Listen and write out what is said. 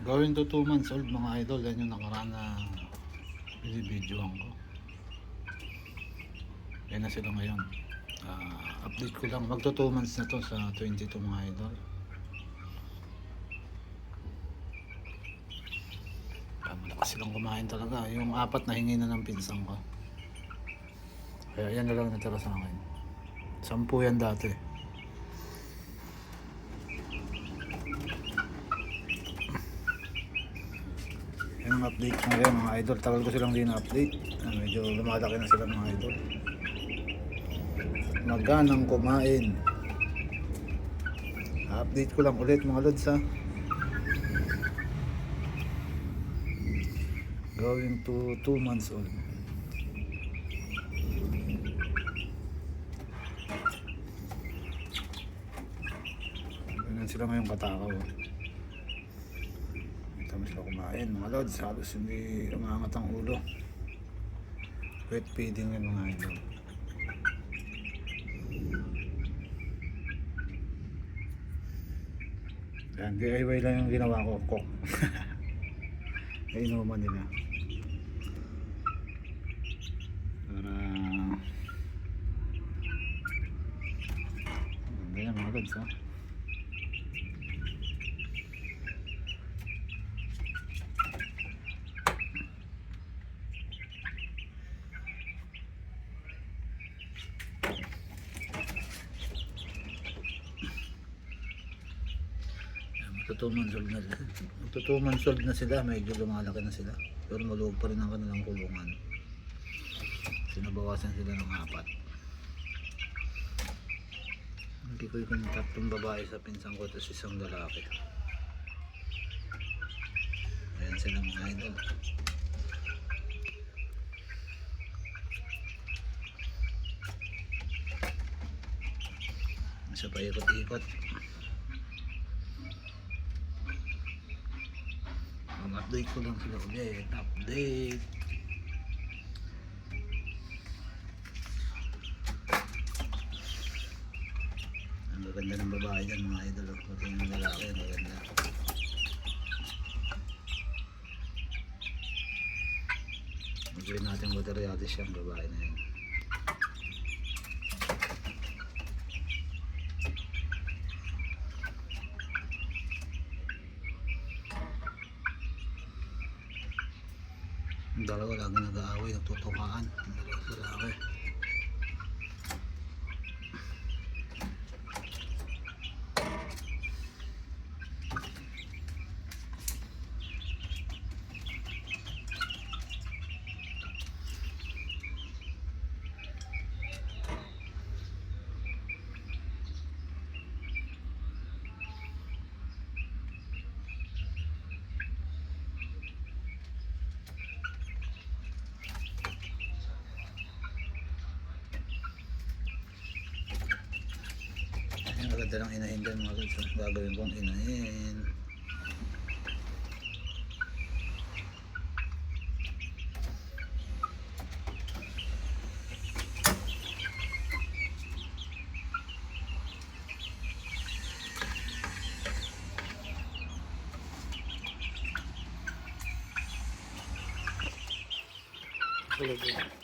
Going to 2 months old mga idol. Yan yung nakaraan na binibidyoan ko. Yan na sila ngayon. Update ko lang. Magto 2 months na to sa 22 mga idol. Malakas silang kumain talaga. Yung 4 na hingi na ng pinsang ko. Kaya yan na lang natira sa akin. 10 yan dati. Yung update ngayon mga idol, tagal ko silang din update. Medyo lumalaki na sila mga idol. Maganang kumain. Update ko lang ulit mga lods ha. Going to 2 months old. Ganyan sila ngayong katakaw. Tama sila kumain mga lods, halos hindi umangat ang ulo. Wet feeding yan mga idol. Yan, DIY lang yung ginawa ko, cook. Ay inuman nila para ganyan mga lods ha. Magto 2 months old na sila, medyo lumalaki na sila, pero maluwag pa rin ang kanilang kulungan. Sinabawasan sila ng 4. Hindi ko yung 3 babae sa pinsang ko, tapos 1 lalaki. Ayan sila mga idol. Isa pa ikot-ikot. Update ko lang sila ulit. Update. Ang gaganda ng babae dyan mga idol. Pati yung lalaki ang gaganda. Magawin natin waterialis yung babae na yun. Ang dalawa lagi nag-aaway, nagtutukaan. Ang dalawa sa lalaki. Maganda lang inahin dyan mga lods. Gagawin kong inahin. Tulog.